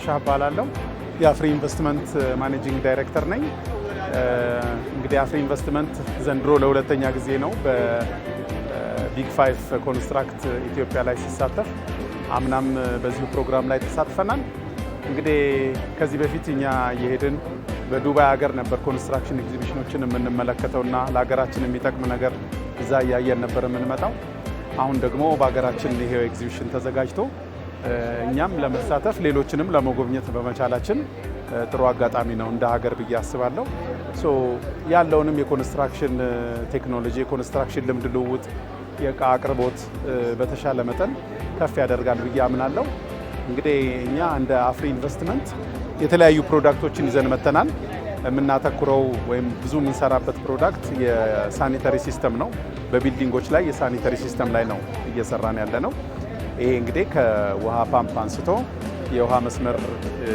መርሻ እባላለሁ። የአፍሪ ኢንቨስትመንት ማኔጂንግ ዳይሬክተር ነኝ። እንግዲህ አፍሪ ኢንቨስትመንት ዘንድሮ ለሁለተኛ ጊዜ ነው በቢግ 5 ኮንስትራክት ኢትዮጵያ ላይ ሲሳተፍ፣ አምናም በዚሁ ፕሮግራም ላይ ተሳትፈናል። እንግዲህ ከዚህ በፊት እኛ የሄድን በዱባይ ሀገር ነበር ኮንስትራክሽን ኤግዚቢሽኖችን የምንመለከተውና ለሀገራችን የሚጠቅም ነገር እዛ እያየን ነበር የምንመጣው። አሁን ደግሞ በሀገራችን ይሄው ኤግዚቢሽን ተዘጋጅቶ እኛም ለመሳተፍ ሌሎችንም ለመጎብኘት በመቻላችን ጥሩ አጋጣሚ ነው እንደ ሀገር ብዬ አስባለሁ። ያለውንም የኮንስትራክሽን ቴክኖሎጂ፣ የኮንስትራክሽን ልምድ ልውውጥ፣ የእቃ አቅርቦት በተሻለ መጠን ከፍ ያደርጋል ብዬ አምናለሁ። እንግዲህ እኛ እንደ አፍሪ ኢንቨስትመንት የተለያዩ ፕሮዳክቶችን ይዘን መጥተናል። የምናተኩረው ወይም ብዙ የምንሰራበት ፕሮዳክት የሳኒተሪ ሲስተም ነው። በቢልዲንጎች ላይ የሳኒተሪ ሲስተም ላይ ነው እየሰራን ያለ ነው። ይሄ እንግዲህ ከውሃ ፓምፕ አንስቶ የውሃ መስመር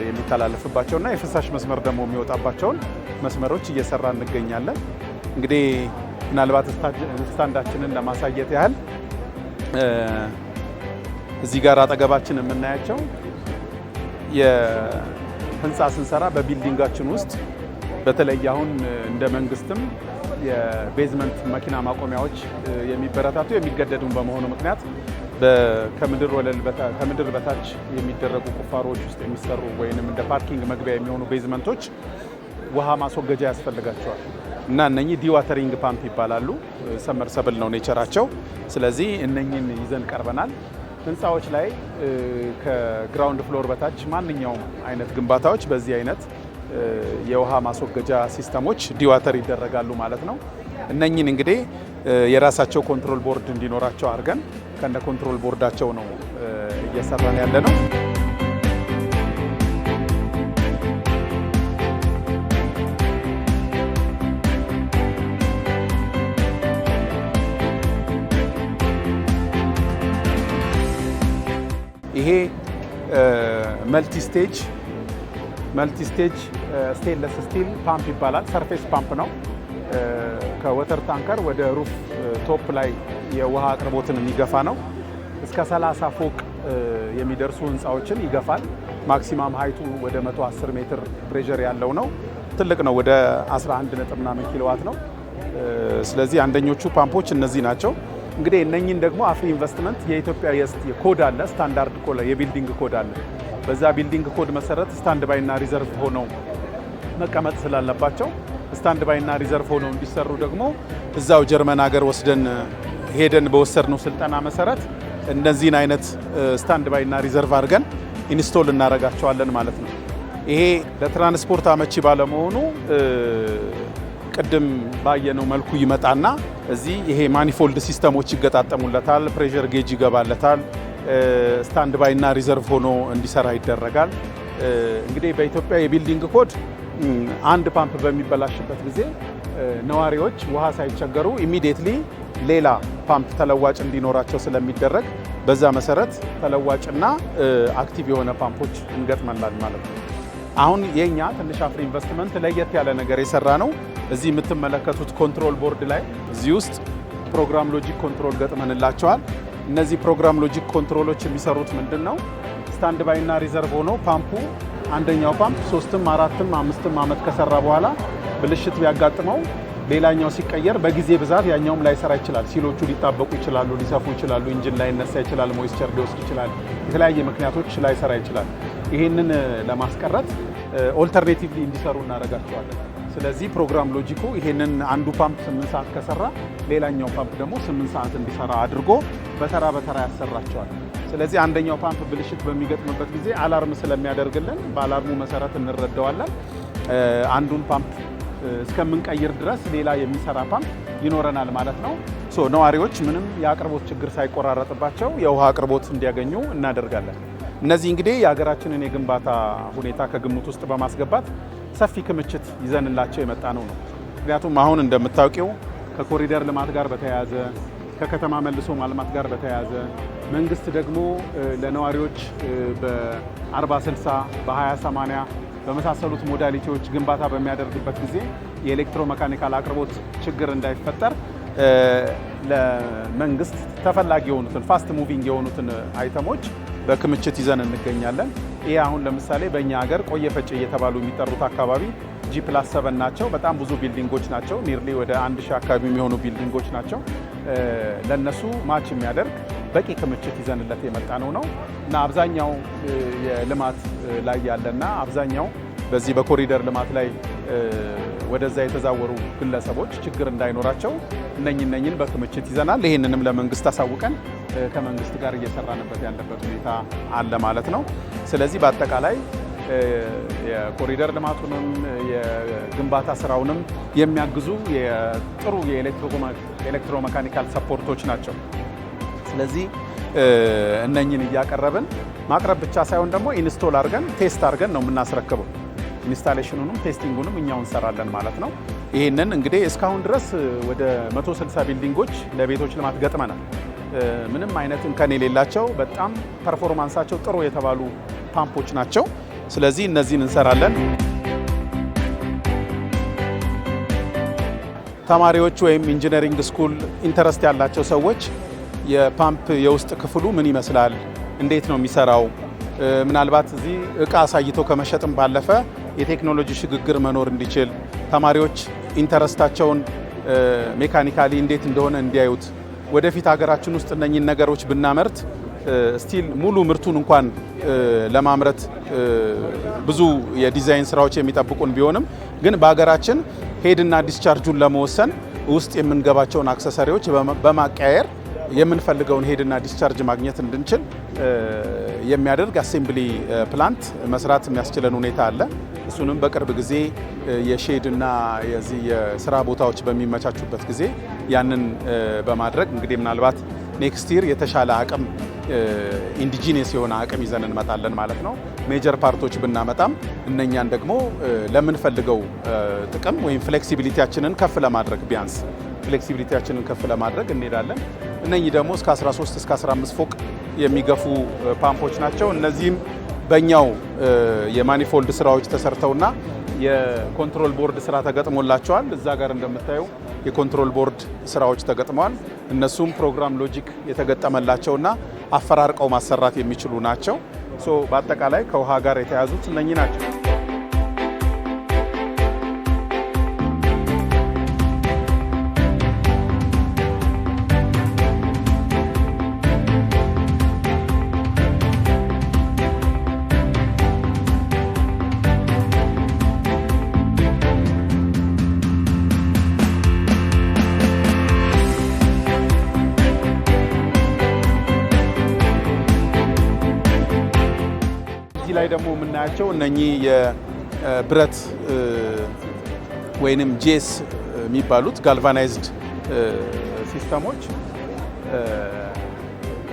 የሚተላለፍባቸውና የፍሳሽ መስመር ደግሞ የሚወጣባቸውን መስመሮች እየሰራ እንገኛለን። እንግዲህ ምናልባት ስታንዳችንን ለማሳየት ያህል እዚህ ጋር አጠገባችን የምናያቸው የህንፃ ስንሰራ በቢልዲንጋችን ውስጥ በተለይ አሁን እንደ መንግስትም የቤዝመንት መኪና ማቆሚያዎች የሚበረታቱ የሚገደዱን በመሆኑ ምክንያት ከምድር በታች የሚደረጉ ቁፋሮዎች ውስጥ የሚሰሩ ወይንም እንደ ፓርኪንግ መግቢያ የሚሆኑ ቤዝመንቶች ውሃ ማስወገጃ ያስፈልጋቸዋል እና እነኚህ ዲዋተሪንግ ፓምፕ ይባላሉ። ሰመርሰብል ነው ኔቸራቸው። ስለዚህ እነኚህን ይዘን ቀርበናል። ህንፃዎች ላይ ከግራውንድ ፍሎር በታች ማንኛውም አይነት ግንባታዎች በዚህ አይነት የውሃ ማስወገጃ ሲስተሞች ዲዋተር ይደረጋሉ ማለት ነው። እነኚህን እንግዲህ የራሳቸው ኮንትሮል ቦርድ እንዲኖራቸው አድርገን ከነ ኮንትሮል ቦርዳቸው ነው እየሰራን ያለ ነው። ይሄ መልቲ ስቴጅ ስቴንለስ ስቲል ፓምፕ ይባላል። ሰርፌስ ፓምፕ ነው። ከወተር ታንከር ወደ ሩፍ ቶፕ ላይ የውሃ አቅርቦትን የሚገፋ ነው። እስከ 30 ፎቅ የሚደርሱ ህንፃዎችን ይገፋል። ማክሲማም ሀይቱ ወደ 110 ሜትር ፕሬዠር ያለው ነው። ትልቅ ነው። ወደ 11.ምናምን ኪሎዋት ነው። ስለዚህ አንደኞቹ ፓምፖች እነዚህ ናቸው። እንግዲህ እነኚህን ደግሞ አፍሪ ኢንቨስትመንት የኢትዮጵያ ኮድ አለ፣ ስታንዳርድ ኮድ፣ የቢልዲንግ ኮድ አለ። በዛ ቢልዲንግ ኮድ መሰረት ስታንድ ባይና ሪዘርቭ ሆነው መቀመጥ ስላለባቸው ስታንድ ባይና ሪዘርቭ ሆነው እንዲሰሩ ደግሞ እዛው ጀርመን ሀገር ሄደን በወሰድነው ስልጠና መሰረት እነዚህን አይነት ስታንድ ባይና ሪዘርቭ አድርገን ኢንስቶል እናደርጋቸዋለን ማለት ነው። ይሄ ለትራንስፖርት አመቺ ባለመሆኑ ቅድም ባየነው መልኩ ይመጣና እዚህ ይሄ ማኒፎልድ ሲስተሞች ይገጣጠሙለታል፣ ፕሬሸር ጌጅ ይገባለታል፣ ስታንድ ባይና ሪዘርቭ ሆኖ እንዲሰራ ይደረጋል። እንግዲህ በኢትዮጵያ የቢልዲንግ ኮድ አንድ ፓምፕ በሚበላሽበት ጊዜ ነዋሪዎች ውሃ ሳይቸገሩ ኢሚዲየትሊ ሌላ ፓምፕ ተለዋጭ እንዲኖራቸው ስለሚደረግ በዛ መሰረት ተለዋጭና አክቲቭ የሆነ ፓምፖች እንገጥመናል ማለት ነው። አሁን የኛ ትንሽ አፍሪ ኢንቨስትመንት ለየት ያለ ነገር የሰራ ነው። እዚህ የምትመለከቱት ኮንትሮል ቦርድ ላይ እዚህ ውስጥ ፕሮግራም ሎጂክ ኮንትሮል ገጥመንላቸዋል። እነዚህ ፕሮግራም ሎጂክ ኮንትሮሎች የሚሰሩት ምንድን ነው? ስታንድ ባይና ሪዘርቭ ሆኖ ፓምፑ አንደኛው ፓምፕ 3ም 4ም 5ም ዓመት ከሰራ በኋላ ብልሽት ቢያጋጥመው ሌላኛው ሲቀየር በጊዜ ብዛት ያኛውም ላይሰራ ይችላል። ሲሎቹ ሊጣበቁ ይችላሉ፣ ሊሰፉ ይችላሉ፣ ኢንጂን ላይ ይነሳ ይችላል፣ ሞይስቸር ሊወስድ ይችላል፣ የተለያየ ምክንያቶች ላይሰራ ይችላል። ይሄንን ለማስቀረት ኦልተርኔቲቭሊ እንዲሰሩ እናደርጋቸዋለን። ስለዚህ ፕሮግራም ሎጂኩ ይሄንን አንዱ ፓምፕ 8 ሰዓት ከሰራ ሌላኛው ፓምፕ ደግሞ 8 ሰዓት እንዲሰራ አድርጎ በተራ ያሰራቸዋል። ስለዚህ አንደኛው ፓምፕ ብልሽት በሚገጥምበት ጊዜ አላርም ስለሚያደርግልን በአላርሙ መሰረት እንረዳዋለን። አንዱን ፓምፕ እስከምንቀይር ድረስ ሌላ የሚሰራ ፓምፕ ይኖረናል ማለት ነው። ነዋሪዎች ምንም የአቅርቦት ችግር ሳይቆራረጥባቸው የውሃ አቅርቦት እንዲያገኙ እናደርጋለን። እነዚህ እንግዲህ የሀገራችንን የግንባታ ሁኔታ ከግምት ውስጥ በማስገባት ሰፊ ክምችት ይዘንላቸው የመጣ ነው። ምክንያቱም አሁን እንደምታውቂው ከኮሪደር ልማት ጋር በተያያዘ ከከተማ መልሶ ማልማት ጋር በተያያዘ መንግስት ደግሞ ለነዋሪዎች በ40/60 በ20/80 በመሳሰሉት ሞዳሊቲዎች ግንባታ በሚያደርግበት ጊዜ የኤሌክትሮሜካኒካል አቅርቦት ችግር እንዳይፈጠር ለመንግስት ተፈላጊ የሆኑትን ፋስት ሙቪንግ የሆኑትን አይተሞች በክምችት ይዘን እንገኛለን። ይሄ አሁን ለምሳሌ በእኛ ሀገር ቆየ ፈጬ እየተባሉ የሚጠሩት አካባቢ G+7 ናቸው። በጣም ብዙ ቢልዲንጎች ናቸው። ኒርሊ ወደ 1000 አካባቢ የሚሆኑ ቢልዲንጎች ናቸው። ለነሱ ማች የሚያደርግ በቂ ክምችት ይዘንለት የመጣ ነው እና አብዛኛው የልማት ላይ ያለና አብዛኛው በዚህ በኮሪደር ልማት ላይ ወደዛ የተዛወሩ ግለሰቦች ችግር እንዳይኖራቸው እነኝን በክምችት ይዘናል። ይሄንንም ለመንግስት አሳውቀን ከመንግስት ጋር እየሰራንበት ያለበት ሁኔታ አለ ማለት ነው። ስለዚህ በአጠቃላይ የኮሪደር ልማቱንም የግንባታ ስራውንም የሚያግዙ ጥሩ የኤሌክትሮሜካኒካል ሰፖርቶች ናቸው። ስለዚህ እነኝን እያቀረብን ማቅረብ ብቻ ሳይሆን ደግሞ ኢንስቶል አድርገን ቴስት አድርገን ነው የምናስረክበው። ኢንስታሌሽኑንም ቴስቲንጉንም እኛው እንሰራለን ማለት ነው። ይህንን እንግዲህ እስካሁን ድረስ ወደ 160 ቢልዲንጎች ለቤቶች ልማት ገጥመናል። ምንም አይነት እንከን የሌላቸው በጣም ፐርፎርማንሳቸው ጥሩ የተባሉ ፓምፖች ናቸው። ስለዚህ እነዚህን እንሰራለን። ተማሪዎች ወይም ኢንጂነሪንግ ስኩል ኢንተረስት ያላቸው ሰዎች የፓምፕ የውስጥ ክፍሉ ምን ይመስላል፣ እንዴት ነው የሚሰራው፣ ምናልባት እዚህ እቃ አሳይቶ ከመሸጥም ባለፈ የቴክኖሎጂ ሽግግር መኖር እንዲችል ተማሪዎች ኢንተረስታቸውን ሜካኒካሊ እንዴት እንደሆነ እንዲያዩት ወደፊት ሀገራችን ውስጥ እነኚህን ነገሮች ብናመርት ስቲል ሙሉ ምርቱን እንኳን ለማምረት ብዙ የዲዛይን ስራዎች የሚጠብቁን ቢሆንም ግን በሀገራችን ሄድና ዲስቻርጁን ለመወሰን ውስጥ የምንገባቸውን አክሰሰሪዎች በማቀያየር የምንፈልገውን ሄድና ዲስቻርጅ ማግኘት እንድንችል የሚያደርግ አሴምብሊ ፕላንት መስራት የሚያስችለን ሁኔታ አለ። እሱንም በቅርብ ጊዜ የሼድና የዚህ የስራ ቦታዎች በሚመቻቹበት ጊዜ ያንን በማድረግ እንግዲህ ምናልባት ኔክስት ይር የተሻለ አቅም ኢንዲጂነስ የሆነ አቅም ይዘን እንመጣለን ማለት ነው። ሜጀር ፓርቶች ብናመጣም እነኛን ደግሞ ለምንፈልገው ጥቅም ወይም ፍሌክሲቢሊቲያችንን ከፍ ለማድረግ ቢያንስ ፍሌክሲቢሊቲያችንን ከፍ ለማድረግ እንሄዳለን። እነኚህ ደግሞ እስከ 13 እስከ 15 ፎቅ የሚገፉ ፓምፖች ናቸው። እነዚህም በእኛው የማኒፎልድ ስራዎች ተሰርተውና የኮንትሮል ቦርድ ስራ ተገጥሞላቸዋል። እዛ ጋር እንደምታዩ የኮንትሮል ቦርድ ስራዎች ተገጥመዋል። እነሱም ፕሮግራም ሎጂክ የተገጠመላቸውና አፈራርቀው ማሰራት የሚችሉ ናቸው። በአጠቃላይ ከውሃ ጋር የተያዙት እነኚህ ናቸው። ላይ ደግሞ የምናያቸው እነኚህ የብረት ወይንም ጄስ የሚባሉት ጋልቫናይዝድ ሲስተሞች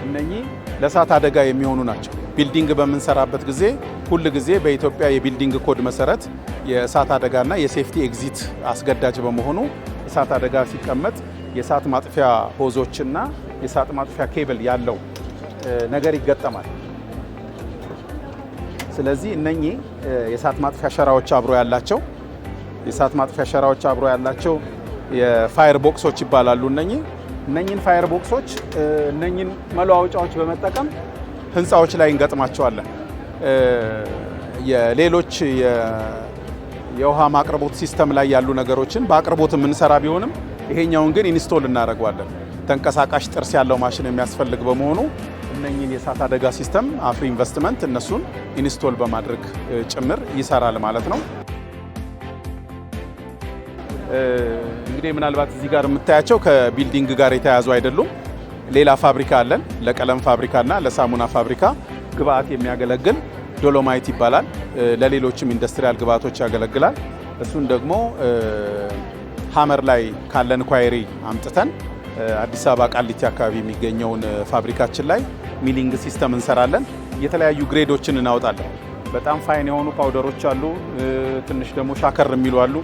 እነኚህ ለእሳት አደጋ የሚሆኑ ናቸው። ቢልዲንግ በምንሰራበት ጊዜ ሁል ጊዜ በኢትዮጵያ የቢልዲንግ ኮድ መሰረት የእሳት አደጋና የሴፍቲ ኤግዚት አስገዳጅ በመሆኑ እሳት አደጋ ሲቀመጥ የእሳት ማጥፊያ ሆዞችና የእሳት ማጥፊያ ኬብል ያለው ነገር ይገጠማል። ስለዚህ እነኚህ የእሳት ማጥፊያ ሸራዎች አብሮ ያላቸው የፋየር ቦክሶች ይባላሉ። እነኚህን ፋየር ቦክሶች እነኚህን መለዋወጫዎች በመጠቀም ህንፃዎች ላይ እንገጥማቸዋለን። የሌሎች የውሃ ማቅረቦት ሲስተም ላይ ያሉ ነገሮችን በአቅርቦት የምንሰራ ቢሆንም ይሄኛውን ግን ኢንስቶል እናደርገዋለን። ተንቀሳቃሽ ጥርስ ያለው ማሽን የሚያስፈልግ በመሆኑ እነኚህን የእሳት አደጋ ሲስተም አፍሪ ኢንቨስትመንት እነሱን ኢንስቶል በማድረግ ጭምር ይሰራል ማለት ነው። እንግዲህ ምናልባት እዚህ ጋር የምታያቸው ከቢልዲንግ ጋር የተያያዙ አይደሉም። ሌላ ፋብሪካ አለን። ለቀለም ፋብሪካና ለሳሙና ፋብሪካ ግብአት የሚያገለግል ዶሎማይት ይባላል። ለሌሎችም ኢንዱስትሪያል ግብአቶች ያገለግላል። እሱን ደግሞ ሀመር ላይ ካለን ኳየሪ አምጥተን አዲስ አበባ ቃሊቲ አካባቢ የሚገኘውን ፋብሪካችን ላይ ሚሊንግ ሲስተም እንሰራለን። የተለያዩ ግሬዶችን እናወጣለን። በጣም ፋይን የሆኑ ፓውደሮች አሉ፣ ትንሽ ደግሞ ሻከር የሚሉ አሉ።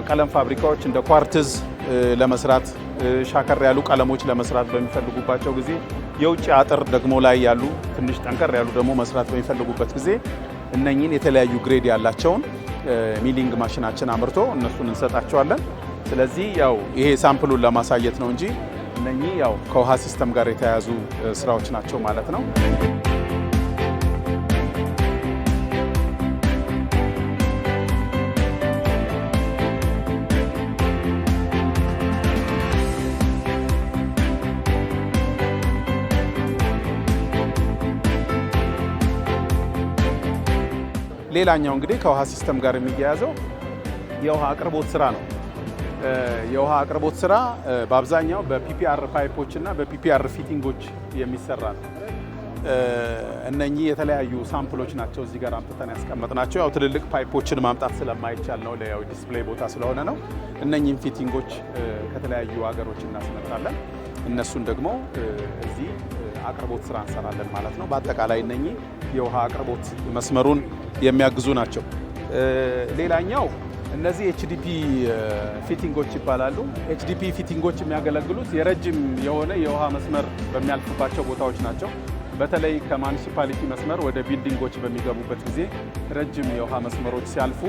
ቀለም ፋብሪካዎች እንደ ኳርትዝ ለመስራት ሻከር ያሉ ቀለሞች ለመስራት በሚፈልጉባቸው ጊዜ፣ የውጭ አጥር ደግሞ ላይ ያሉ ትንሽ ጠንከር ያሉ ደግሞ መስራት በሚፈልጉበት ጊዜ እነኚህን የተለያዩ ግሬድ ያላቸውን ሚሊንግ ማሽናችን አምርቶ እነሱን እንሰጣቸዋለን። ስለዚህ ያው ይሄ ሳምፕሉን ለማሳየት ነው እንጂ እነኚህ ያው ከውሃ ሲስተም ጋር የተያያዙ ስራዎች ናቸው ማለት ነው። ሌላኛው እንግዲህ ከውሃ ሲስተም ጋር የሚያያዘው የውሃ አቅርቦት ስራ ነው። የውሃ አቅርቦት ስራ በአብዛኛው በፒፒአር ፓይፖች እና በፒፒአር ፊቲንጎች የሚሰራ ነው። እነኚህ የተለያዩ ሳምፕሎች ናቸው እዚህ ጋር አምጥተን ያስቀመጥናቸው። ያው ትልልቅ ፓይፖችን ማምጣት ስለማይቻል ነው፣ ለያው ዲስፕሌይ ቦታ ስለሆነ ነው። እነኚህን ፊቲንጎች ከተለያዩ ሀገሮች እናስመጣለን። እነሱን ደግሞ እዚህ አቅርቦት ስራ እንሰራለን ማለት ነው። በአጠቃላይ እነኚህ የውሃ አቅርቦት መስመሩን የሚያግዙ ናቸው። ሌላኛው እነዚህ ኤችዲፒ ፊቲንጎች ይባላሉ። ኤችዲፒ ፊቲንጎች የሚያገለግሉት የረጅም የሆነ የውሃ መስመር በሚያልፍባቸው ቦታዎች ናቸው። በተለይ ከማኒሲፓሊቲ መስመር ወደ ቢልዲንጎች በሚገቡበት ጊዜ ረጅም የውሃ መስመሮች ሲያልፉ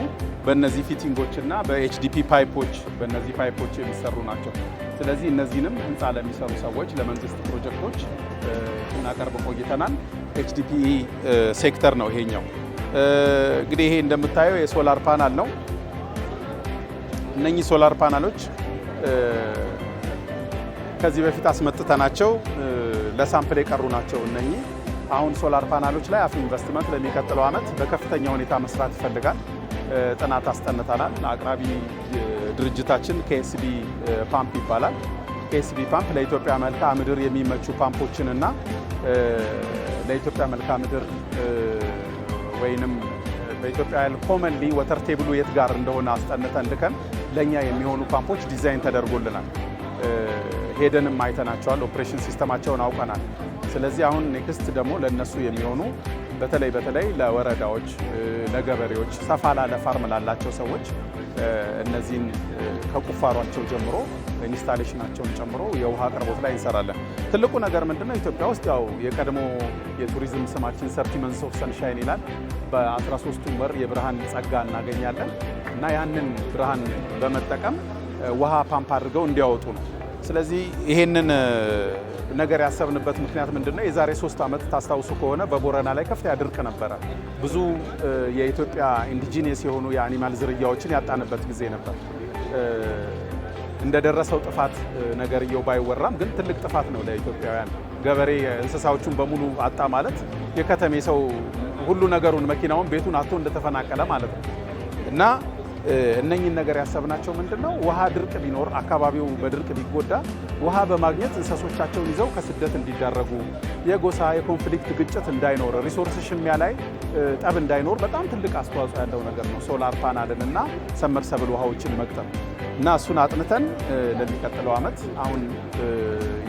በእነዚህ ፊቲንጎች እና በኤችዲፒ ፓይፖች በእነዚህ ፓይፖች የሚሰሩ ናቸው። ስለዚህ እነዚህንም ህንፃ ለሚሰሩ ሰዎች ለመንግስት ፕሮጀክቶች እናቀርብ ቆይተናል። ኤችዲፒ ሴክተር ነው ይሄኛው። እንግዲህ ይሄ እንደምታየው የሶላር ፓናል ነው። እነኚህ ሶላር ፓናሎች ከዚህ በፊት አስመጥተናቸው ለሳምፕል የቀሩ ናቸው። እነኚህ አሁን ሶላር ፓናሎች ላይ አፍ ኢንቨስትመንት ለሚቀጥለው ዓመት በከፍተኛ ሁኔታ መስራት ይፈልጋል። ጥናት አስጠንተናል። አቅራቢ ድርጅታችን ኬኤስቢ ፓምፕ ይባላል። ኬኤስቢ ፓምፕ ለኢትዮጵያ መልክዓ ምድር የሚመቹ ፓምፖችንና ለኢትዮጵያ መልክዓ ምድር ወይንም በኢትዮጵያ ኮመንሊ ወተር ቴብሉ የት ጋር እንደሆነ አስጠንተን ልከን ለኛ የሚሆኑ ፓምፖች ዲዛይን ተደርጎልናል። ሄደንም አይተናቸዋል። ኦፕሬሽን ሲስተማቸውን አውቀናል። ስለዚህ አሁን ኔክስት ደግሞ ለነሱ የሚሆኑ በተለይ ለወረዳዎች፣ ለገበሬዎች፣ ሰፋ ላለ ፋርም ላላቸው ሰዎች እነዚህን ከቁፋሯቸው ጀምሮ ኢንስታሌሽናቸውን ጨምሮ የውሃ አቅርቦት ላይ እንሰራለን። ትልቁ ነገር ምንድነው? ኢትዮጵያ ውስጥ ያው የቀድሞ የቱሪዝም ስማችን 30 መንስ ኦፍ ሰንሻይን ይላል። በ13ቱም ወር የብርሃን ጸጋ እናገኛለን እና ያንን ብርሃን በመጠቀም ውሃ ፓምፕ አድርገው እንዲያወጡ ነው። ስለዚህ ይሄንን ነገር ያሰብንበት ምክንያት ምንድነው? የዛሬ 3 ዓመት ታስታውሱ ከሆነ በቦረና ላይ ከፍተኛ ድርቅ ነበረ። ብዙ የኢትዮጵያ ኢንዲጂኒየስ የሆኑ የአኒማል ዝርያዎችን ያጣንበት ጊዜ ነበር። እንደደረሰው ጥፋት ነገርየው ባይወራም ግን ትልቅ ጥፋት ነው ለኢትዮጵያውያን። ገበሬ እንስሳዎቹን በሙሉ አጣ ማለት የከተሜ ሰው ሁሉ ነገሩን መኪናውን፣ ቤቱን አጥቶ እንደተፈናቀለ ማለት ነው እና እነኚህን ነገር ያሰብናቸው ምንድነው? ውሃ ድርቅ ቢኖር አካባቢው በድርቅ ቢጎዳ ውሃ በማግኘት እንስሶቻቸውን ይዘው ከስደት እንዲዳረጉ፣ የጎሳ የኮንፍሊክት ግጭት እንዳይኖር፣ ሪሶርስ ሽሚያ ላይ ጠብ እንዳይኖር በጣም ትልቅ አስተዋጽኦ ያለው ነገር ነው ሶላር ፓናልን እና ሰመርሰብል ውሃዎችን መቅጠም እና እሱን አጥንተን ለሚቀጥለው ዓመት አሁን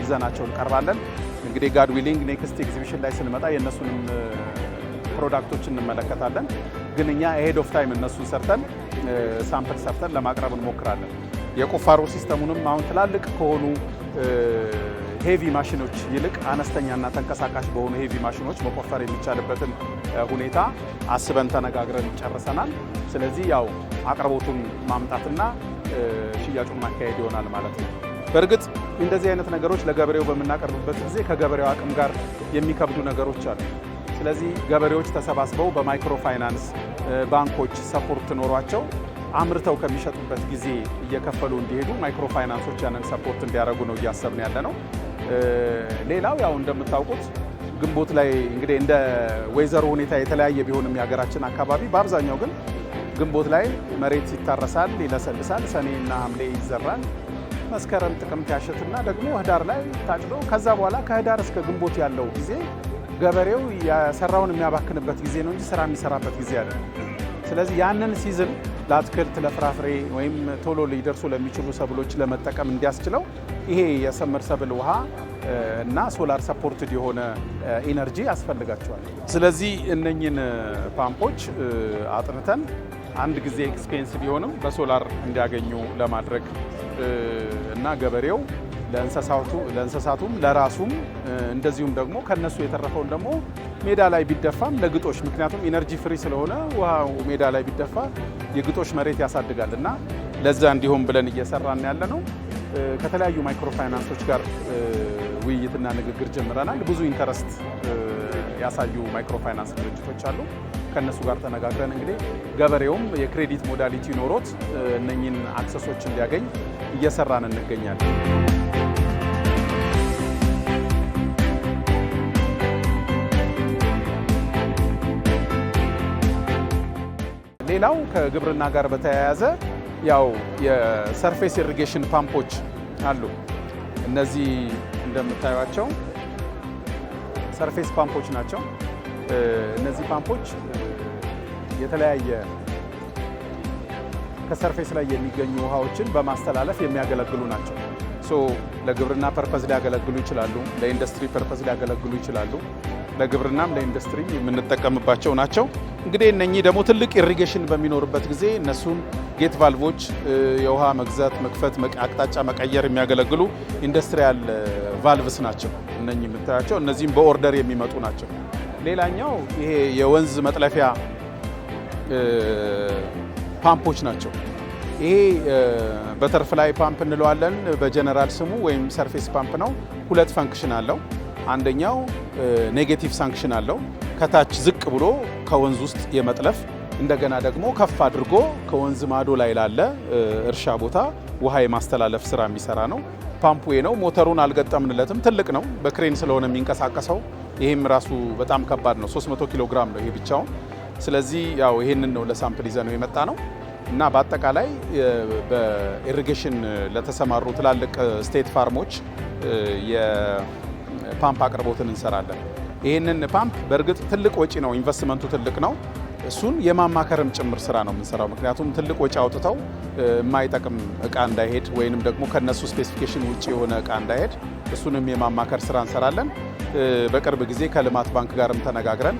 ይዘናቸው እንቀርባለን። እንግዲህ ጋድ ዊሊንግ ኔክስት ኤግዚቢሽን ላይ ስንመጣ የእነሱንም ፕሮዳክቶች እንመለከታለን። ግን እኛ አሄድ ኦፍ ታይም እነሱን ሰርተን ሳምፕል ሰርተን ለማቅረብ እንሞክራለን። የቁፋሮ ሲስተሙንም አሁን ትላልቅ ከሆኑ ሄቪ ማሽኖች ይልቅ አነስተኛና ተንቀሳቃሽ በሆኑ ሄቪ ማሽኖች መቆፈር የሚቻልበትን ሁኔታ አስበን ተነጋግረን ጨርሰናል። ስለዚህ ያው አቅርቦቱን ማምጣትና ሽያጩን ማካሄድ ይሆናል ማለት ነው። በእርግጥ እንደዚህ አይነት ነገሮች ለገበሬው በምናቀርብበት ጊዜ ከገበሬው አቅም ጋር የሚከብዱ ነገሮች አሉ። ስለዚህ ገበሬዎች ተሰባስበው በማይክሮ ፋይናንስ ባንኮች ሰፖርት ኖሯቸው አምርተው ከሚሸጡበት ጊዜ እየከፈሉ እንዲሄዱ ማይክሮ ፋይናንሶች ያንን ሰፖርት እንዲያደርጉ ነው እያሰብን ያለ ነው። ሌላው ያው እንደምታውቁት ግንቦት ላይ እንግዲህ እንደ ወይዘሮ ሁኔታ የተለያየ ቢሆንም የሀገራችን አካባቢ በአብዛኛው ግን ግንቦት ላይ መሬት ይታረሳል፣ ይለሰልሳል፣ ሰኔና ሐምሌ ይዘራል፣ መስከረም ጥቅምት ያሸትና ደግሞ ህዳር ላይ ታጭዶ ከዛ በኋላ ከህዳር እስከ ግንቦት ያለው ጊዜ ገበሬው የሰራውን የሚያባክንበት ጊዜ ነው እንጂ ስራ የሚሰራበት ጊዜ አይደለም። ስለዚህ ያንን ሲዝን ለአትክልት ለፍራፍሬ ወይም ቶሎ ሊደርሱ ለሚችሉ ሰብሎች ለመጠቀም እንዲያስችለው ይሄ የሰመርሰብል ውሃ እና ሶላር ሰፖርትድ የሆነ ኢነርጂ ያስፈልጋቸዋል። ስለዚህ እነኝን ፓምፖች አጥንተን አንድ ጊዜ ኤክስፔንስ ቢሆንም በሶላር እንዲያገኙ ለማድረግ እና ገበሬው ለእንስሳቱም ለራሱም እንደዚሁም ደግሞ ከነሱ የተረፈውን ደግሞ ሜዳ ላይ ቢደፋም ለግጦሽ፣ ምክንያቱም ኢነርጂ ፍሪ ስለሆነ ውሃው ሜዳ ላይ ቢደፋ የግጦሽ መሬት ያሳድጋል እና ለዛ እንዲሆን ብለን እየሰራን ያለ ነው። ከተለያዩ ማይክሮ ፋይናንሶች ጋር ውይይትና ንግግር ጀምረናል። ብዙ ኢንተረስት ያሳዩ ማይክሮ ፋይናንስ ድርጅቶች አሉ። ከነሱ ጋር ተነጋግረን እንግዲህ ገበሬውም የክሬዲት ሞዳሊቲ ኖሮት እነኚህን አክሰሶች እንዲያገኝ እየሰራን እንገኛለን። ሌላው ከግብርና ጋር በተያያዘ ያው የሰርፌስ ኢሪጌሽን ፓምፖች አሉ። እነዚህ እንደምታዩቸው ሰርፌስ ፓምፖች ናቸው። እነዚህ ፓምፖች የተለያየ ከሰርፌስ ላይ የሚገኙ ውሃዎችን በማስተላለፍ የሚያገለግሉ ናቸው። ለግብርና ፐርፐዝ ሊያገለግሉ ይችላሉ፣ ለኢንዱስትሪ ፐርፐዝ ሊያገለግሉ ይችላሉ። ለግብርናም ለኢንዱስትሪ የምንጠቀምባቸው ናቸው። እንግዲህ እነኚህ ደግሞ ትልቅ ኢሪጌሽን በሚኖርበት ጊዜ እነሱን ጌት ቫልቮች የውሃ መግዛት፣ መክፈት፣ አቅጣጫ መቀየር የሚያገለግሉ ኢንዱስትሪያል ቫልቭስ ናቸው። እነኚህ የምታያቸው እነዚህም በኦርደር የሚመጡ ናቸው። ሌላኛው ይሄ የወንዝ መጥለፊያ ፓምፖች ናቸው። ይሄ በተርፍላይ ፓምፕ እንለዋለን በጀነራል ስሙ ወይም ሰርፌስ ፓምፕ ነው። ሁለት ፈንክሽን አለው። አንደኛው ኔጌቲቭ ሳንክሽን አለው። ከታች ዝቅ ብሎ ከወንዝ ውስጥ የመጥለፍ እንደገና ደግሞ ከፍ አድርጎ ከወንዝ ማዶ ላይ ላለ እርሻ ቦታ ውሃ የማስተላለፍ ስራ የሚሰራ ነው። ፓምፑ ነው። ሞተሩን አልገጠምንለትም። ትልቅ ነው። በክሬን ስለሆነ የሚንቀሳቀሰው ይሄም ራሱ በጣም ከባድ ነው። 300 ኪሎ ግራም ነው ይሄ ብቻውን። ስለዚህ ያው ይሄንን ነው ለሳምፕል ይዘ ነው የመጣ ነው እና በአጠቃላይ በኢሪጌሽን ለተሰማሩ ትላልቅ ስቴት ፋርሞች የፓምፕ አቅርቦትን እንሰራለን። ይህንን ፓምፕ በእርግጥ ትልቅ ወጪ ነው፣ ኢንቨስትመንቱ ትልቅ ነው። እሱን የማማከርም ጭምር ስራ ነው የምንሰራው። ምክንያቱም ትልቅ ወጪ አውጥተው የማይጠቅም እቃ እንዳይሄድ ወይንም ደግሞ ከነሱ ስፔሲፊኬሽን ውጪ የሆነ እቃ እንዳይሄድ እሱንም የማማከር ስራ እንሰራለን። በቅርብ ጊዜ ከልማት ባንክ ጋርም ተነጋግረን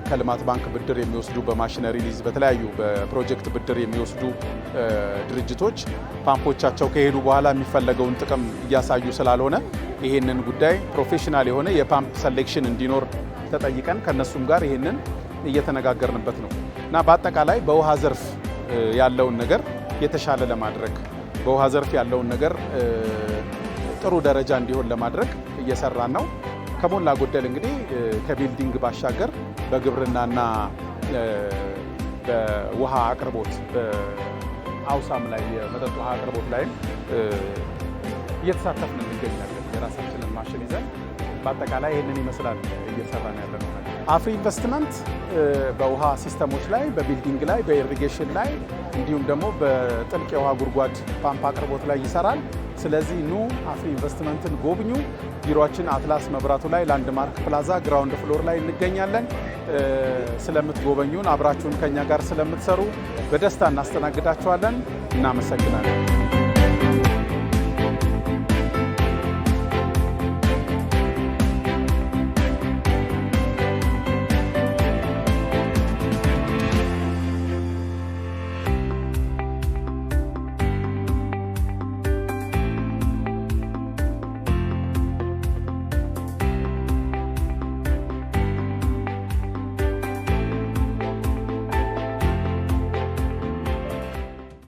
ከልማት ባንክ ብድር የሚወስዱ በማሽነሪ ሊዝ በተለያዩ በፕሮጀክት ብድር የሚወስዱ ድርጅቶች ፓምፖቻቸው ከሄዱ በኋላ የሚፈለገውን ጥቅም እያሳዩ ስላልሆነ ይሄንን ጉዳይ ፕሮፌሽናል የሆነ የፓምፕ ሴሌክሽን እንዲኖር ተጠይቀን ከነሱም ጋር ይሄንን እየተነጋገርንበት ነው እና በአጠቃላይ በውሃ ዘርፍ ያለውን ነገር የተሻለ ለማድረግ በውሃ ዘርፍ ያለውን ነገር ጥሩ ደረጃ እንዲሆን ለማድረግ እየሰራን ነው። ከሞላ ጎደል እንግዲህ ከቢልዲንግ ባሻገር በግብርናና በውሃ አቅርቦት በአውሳም ላይ የመጠጥ ውሃ አቅርቦት ላይም እየተሳተፍን እንገኛለን። የራሳችንን ማሽን ይዘን በአጠቃላይ ይህንን ይመስላል እየሰራን ያለነው ነገር። አፍሪ ኢንቨስትመንት በውሃ ሲስተሞች ላይ፣ በቢልዲንግ ላይ፣ በኢሪጌሽን ላይ እንዲሁም ደግሞ በጥልቅ የውሃ ጉድጓድ ፓምፕ አቅርቦት ላይ ይሰራል። ስለዚህ ኑ አፍሪ ኢንቨስትመንትን ጎብኙ። ቢሮአችን አትላስ መብራቱ ላይ ላንድማርክ ፕላዛ ግራውንድ ፍሎር ላይ እንገኛለን። ስለምትጎበኙን አብራችሁን ከኛ ጋር ስለምትሰሩ በደስታ እናስተናግዳችኋለን። እናመሰግናለን።